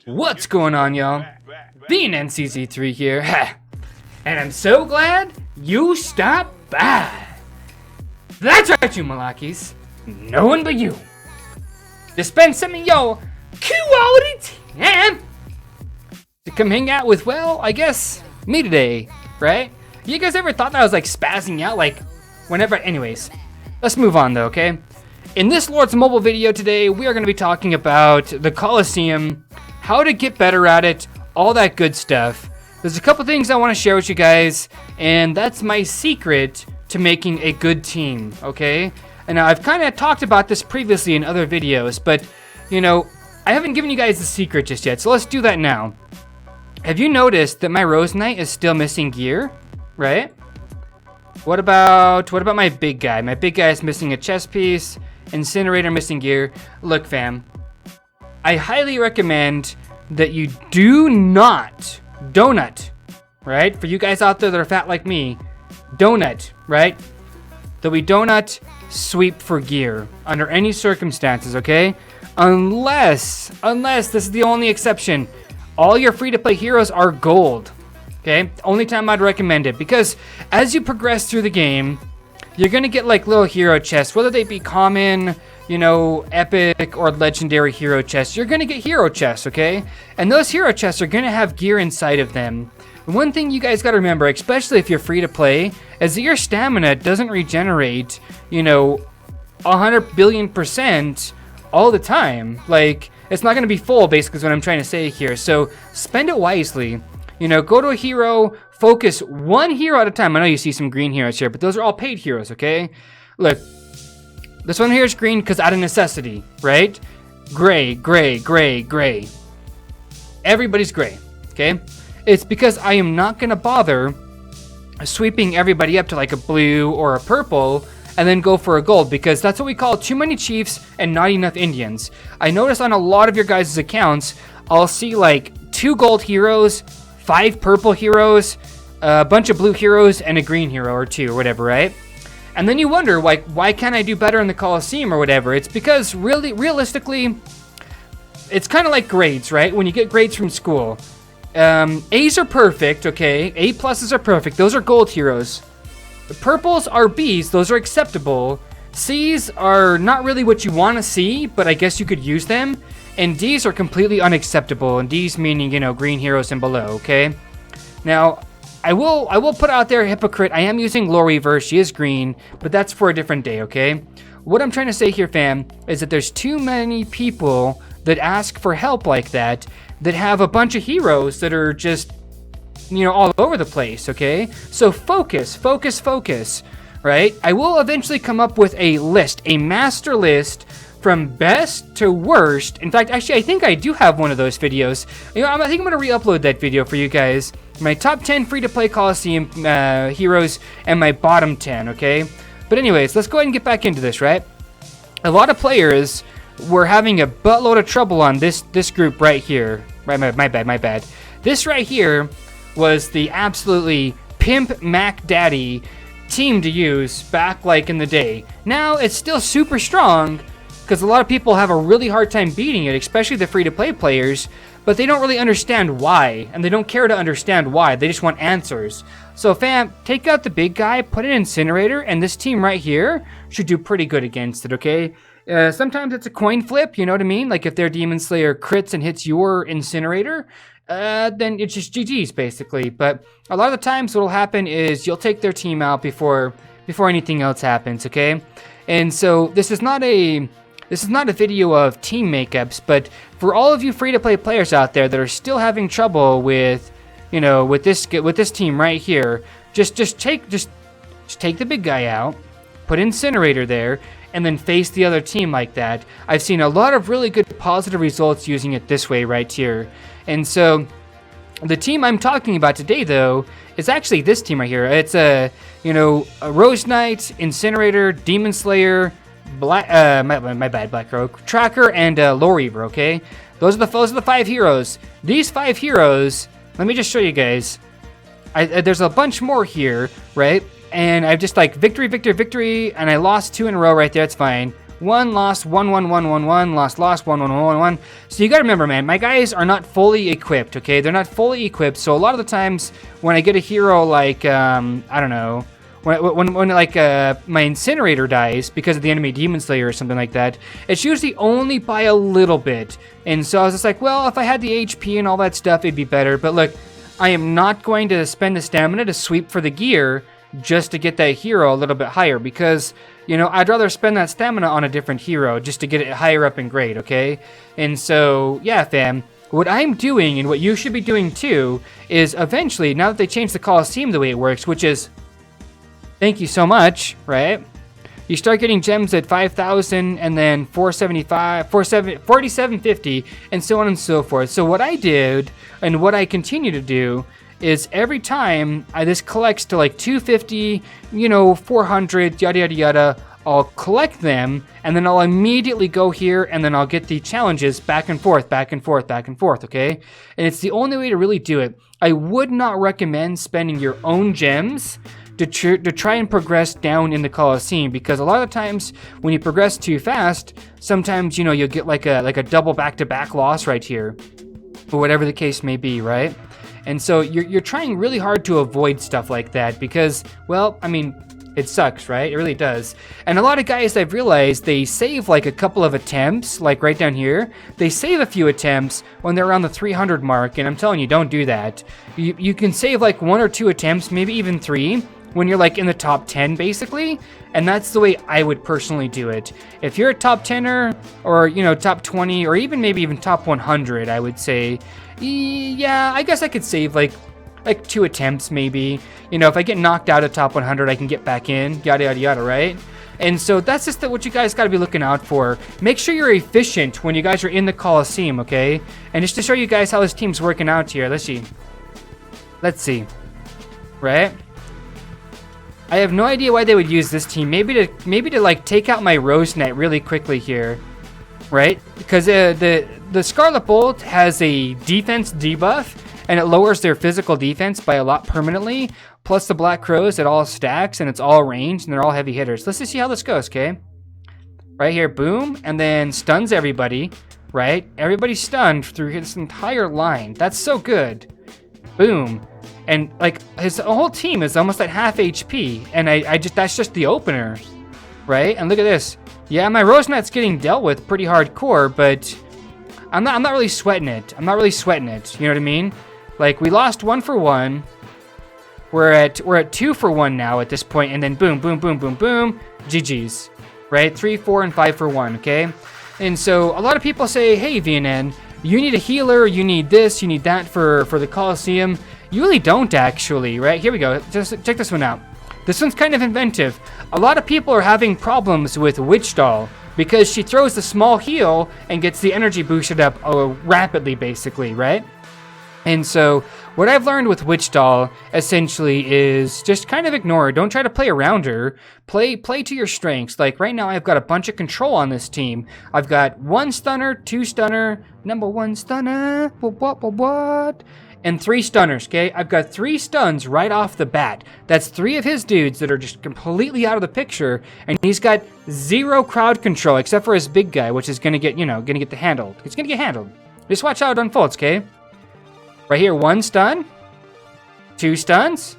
What's going on, y'all? Being NCZ3 here, and I'm so glad you stopped by. That's right, you Malakis. No one but you. To spend some of your quality time to come hang out with, well, I guess, me today, right? You guys ever thought that I was like spazzing out, like, whenever? Anyways, let's move on though, okay? In this Lords Mobile video today, we are going to be talking about the Coliseum, how to get better at it, all that good stuff. There's a couple things I want to share with you guys, and that's my secret to making a good team, okay? And I've kind of talked about this previously in other videos, but, you know, I haven't given you guys the secret just yet, so let's do that now. Have you noticed that my Rose Knight is still missing gear, right? What about my big guy? My big guy is missing a chest piece, Incinerator missing gear. Look, fam, I highly recommend that you do not donut, right? For you guys out there that are fat like me, donut, right? That we donut sweep for gear under any circumstances, okay? Unless this is the only exception. All your free-to-play heroes are gold, okay? Only time I'd recommend it, because as you progress through the game, you're gonna get like little hero chests, whether they be common, you know, epic or legendary hero chests. You're gonna get hero chests, okay? And those hero chests are gonna have gear inside of them. One thing you guys gotta remember, especially if you're free to play, is that your stamina doesn't regenerate, you know, 100 billion% all the time. Like, it's not gonna be full, basically, is what I'm trying to say here. So spend it wisely. You know, go to a hero, focus one hero at a time. I know you see some green heroes here, but those are all paid heroes, okay? Look, this one here is green because out of necessity, right? Gray, gray, gray, gray. Everybody's gray, okay? It's because I am not going to bother sweeping everybody up to like a blue or a purple and then go for a gold, because that's what we call too many chiefs and not enough Indians. I notice on a lot of your guys' accounts, I'll see like 2 gold heroes, 5 purple heroes, a bunch of blue heroes, and a green hero or 2 or whatever, right? And then you wonder, like, why can't I do better in the Coliseum or whatever? It's because realistically, it's kind of like grades, right? When you get grades from school. A's are perfect, okay? A pluses are perfect. Those are gold heroes. The purples are B's. Those are acceptable. C's are not really what you want to see, but I guess you could use them. And D's are completely unacceptable, and D's meaning, you know, green heroes and below, okay? Now, I will put out there, hypocrite, I am using Loriver, she is green, but that's for a different day, okay? What I'm trying to say here, fam, is that there's too many people that ask for help like that have a bunch of heroes that are just, you know, all over the place, okay? So focus, focus, focus, right? I will eventually come up with a list, a master list, from best to worst. In fact, actually, I think I do have one of those videos. You know, I think I'm going to re-upload that video for you guys. My top 10 free-to-play Coliseum heroes and my bottom 10, okay? But anyways, let's go ahead and get back into this, right? A lot of players were having a buttload of trouble on this group right here. Right, my bad. This right here was the absolutely pimp Mac Daddy team to use back like in the day. Now, it's still super strong, because a lot of people have a really hard time beating it, especially the free-to-play players, but they don't really understand why, and they don't care to understand why. They just want answers. So fam, take out the big guy, put an Incinerator, and this team right here should do pretty good against it, okay? Sometimes it's a coin flip, you know what I mean? Like if their Demon Slayer crits and hits your Incinerator, then it's just GG's basically. But a lot of the times what'll happen is you'll take their team out before anything else happens, okay? And so this is not a video of team makeups, but for all of you free-to-play players out there that are still having trouble with, you know, with this team right here, just take the big guy out, put Incinerator there, and then face the other team like that. I've seen a lot of really good positive results using it this way right here. And so the team I'm talking about today, though, is actually this team right here. It's a Rose Knight, Incinerator, Demon Slayer, Black Crow, Tracker, and Loriver, okay? Those are the 5 heroes. These 5 heroes, let me just show you guys. There's a bunch more here, right? And I've just like victory, victory, victory, and I lost 2 in a row right there. It's fine. 1 lost, 1 1 1 1 1 lost 1 1 1 1. So you gotta remember, man, my guys are not fully equipped. Okay, they're not fully equipped. So a lot of the times when I get a hero like I don't know, when like my incinerator dies because of the enemy demon slayer or something like that, it's usually only by a little bit. And so I was just like, well, if I had the HP and all that stuff, it'd be better. But look, I am not going to spend the stamina to sweep for the gear just to get that hero a little bit higher, because, you know, I'd rather spend that stamina on a different hero just to get it higher up in grade, okay? And so, yeah, fam, what I'm doing and what you should be doing too is eventually, now that they changed the Coliseum the way it works, which is, thank you so much, right? You start getting gems at 5,000 and then 4,750 and so on and so forth. So what I did and what I continue to do is every time this collects to like 250, you know, 400, yada, yada, yada, I'll collect them and then I'll immediately go here and then I'll get the challenges back and forth, back and forth, back and forth, okay? And it's the only way to really do it. I would not recommend spending your own gems to try and progress down in the Colosseum, because a lot of times when you progress too fast, sometimes, you know, you'll get like a double back-to-back loss right here, or whatever the case may be, right? And so you're trying really hard to avoid stuff like that because, well, I mean, it sucks, right? It really does. And a lot of guys, I've realized, they save like a couple of attempts, like right down here. They save a few attempts when they're around the 300 mark, and I'm telling you, don't do that. You can save like 1 or 2 attempts, maybe even 3, when you're like in the top 10 basically, and that's the way I would personally do it. If you're a top 10er or, you know, top 20 or maybe even top 100, I would say, yeah, I guess I could save like 2 attempts maybe. You know, if I get knocked out of top 100, I can get back in, yada yada yada, right? And so that's just what you guys got to be looking out for. Make sure you're efficient when you guys are in the Coliseum, okay? And just to show you guys how this team's working out here, let's see, right? I have no idea why they would use this team. Maybe to like take out my Rose Knight really quickly here, right? Because the Scarlet Bolt has a defense debuff, and it lowers their physical defense by a lot permanently. Plus the Black Crows, it all stacks, and it's all ranged, and they're all heavy hitters. Let's just see how this goes, okay? Right here, boom, and then stuns everybody, right? Everybody's stunned through this entire line. That's so good. Boom. And like his whole team is almost at half HP, and that's just the opener, right? And look at this. Yeah, my Rose Knight's getting dealt with pretty hardcore, but I'm not really sweating it. I'm not really sweating it. You know what I mean? Like, we lost 1 for 1. We're at 2 for 1 now at this point, and then boom, boom, boom, boom, boom, GG's, right? 3, 4, and 5 for 1. Okay, and so a lot of people say, hey, VNN, you need a healer, you need this, you need that for the Colosseum. You really don't, actually, right? Here we go. Just check this one out. This one's kind of inventive. A lot of people are having problems with Witch Doll because she throws the small heal and gets the energy boosted up rapidly, basically, right? And so what I've learned with Witch Doll essentially is just kind of ignore her. Don't try to play around her. Play to your strengths. Like right now, I've got a bunch of control on this team. I've got 1 stunner, 2 stunner, number 1 stunner, what? And 3 stunners, okay? I've got 3 stuns right off the bat. That's 3 of his dudes that are just completely out of the picture, and he's got 0 crowd control, except for his big guy, which is gonna get, handled. It's gonna get handled. Just watch how it unfolds, okay? Right here, 1 stun, 2 stuns,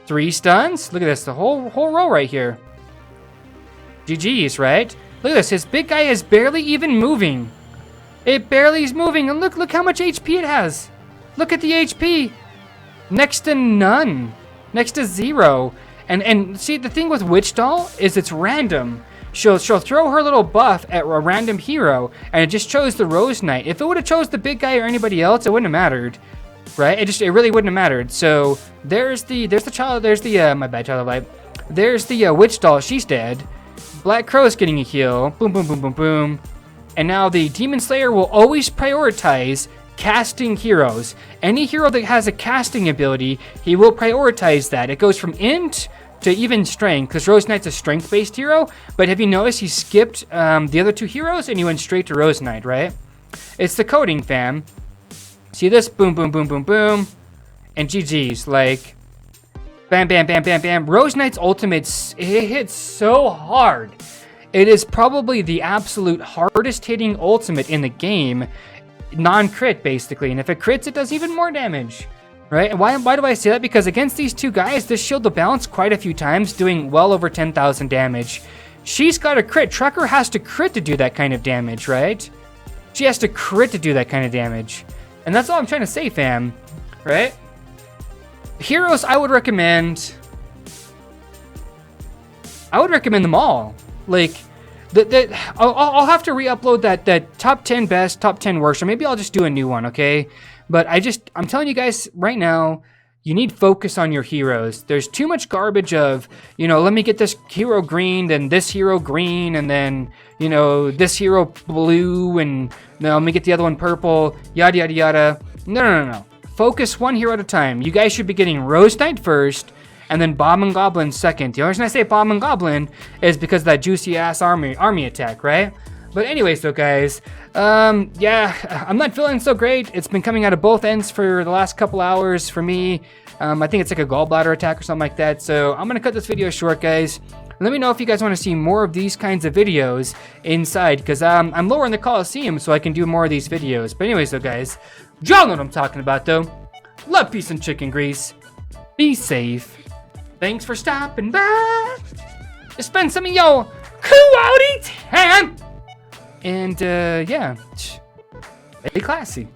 3 stuns. Look at this, the whole row right here. GG's, right? Look at this, his big guy is barely even moving. It barely is moving, and look how much HP it has. Look at the HP. Next to none. Next to 0. And see, the thing with Witch Doll is it's random. She'll throw her little buff at a random hero, and it just chose the Rose Knight. If it would have chose the big guy or anybody else, it wouldn't have mattered, right? It really wouldn't have mattered. So there's the my bad, Child of Light. There's the Witch Doll. She's dead. Black Crow's getting a heal. Boom, boom, boom, boom, boom. And now the Demon Slayer will always prioritize casting heroes. Any hero that has a casting ability, he will prioritize that. It goes from int to even strength, because Rose Knight's a strength-based hero, but have you noticed he skipped the other 2 heroes and he went straight to Rose Knight, right? It's the coding, fam. See this? Boom, boom, boom, boom, boom. And GG's, like, bam, bam, bam, bam, bam. Rose Knight's ultimate, it hits so hard. It is probably the absolute hardest hitting ultimate in the game, non-crit basically, and if it crits, it does even more damage, right? And why do I say that? Because against these two guys, this shield will bounce quite a few times, doing well over 10,000 damage. She's got a crit. Trucker has to crit to do that kind of damage, right? She has to crit to do that kind of damage. And that's all I'm trying to say, fam, right? Heroes I would recommend them all. Like, I'll have to re-upload that top 10 best, top 10 worst, or maybe I'll just do a new one, okay? But I'm telling you guys right now, you need focus on your heroes. There's too much garbage of, you know, let me get this hero green, then this hero green, and then, you know, this hero blue, and no, let me get the other one purple, yada, yada, yada. No. Focus one hero at a time. You guys should be getting Rose Knight first, and then Bomb and Goblin second. The only reason I say Bomb and Goblin is because of that juicy ass army attack, right? But anyways though, guys, yeah, I'm not feeling so great. It's been coming out of both ends for the last couple hours for me. I think it's like a gallbladder attack or something like that. So I'm gonna cut this video short, guys. Let me know if you guys want to see more of these kinds of videos inside, because I'm lower in the Coliseum, so I can do more of these videos. But anyways though, guys, y'all know what I'm talking about though. Love, peace, and chicken grease. Be safe. Thanks for stopping by. Spend some of your quality time. And yeah, stay classy.